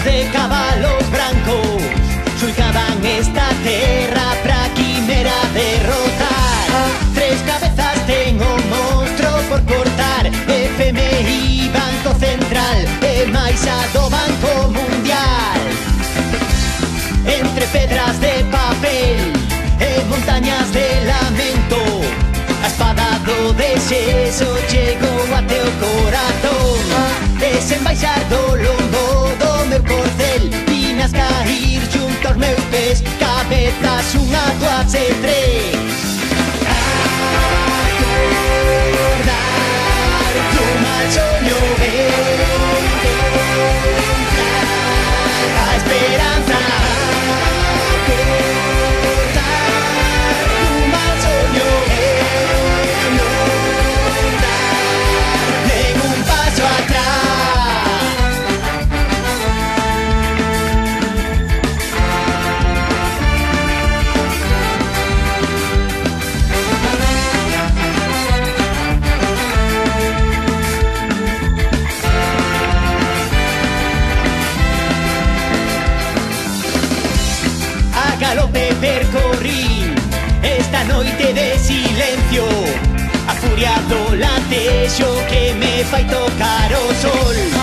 de cabalos brancos surcaban esta terra pra quimera derrotar. Tres cabezas ten o monstro por cortar, FMI, Banco Central e máis a do Banco Mundial. Entre pedras de papel e montañas de lamento, a espada do desexo chegou até o corazón. E sen baixar do lombo do meu corcel vinas cair junto aos meus pés, cabezas unha, dúas e tres. Acordar do mal soño encontrar a esperanza. Galope percorrí esta noite de silencio, a furia do latexo que me fai tocar o sol.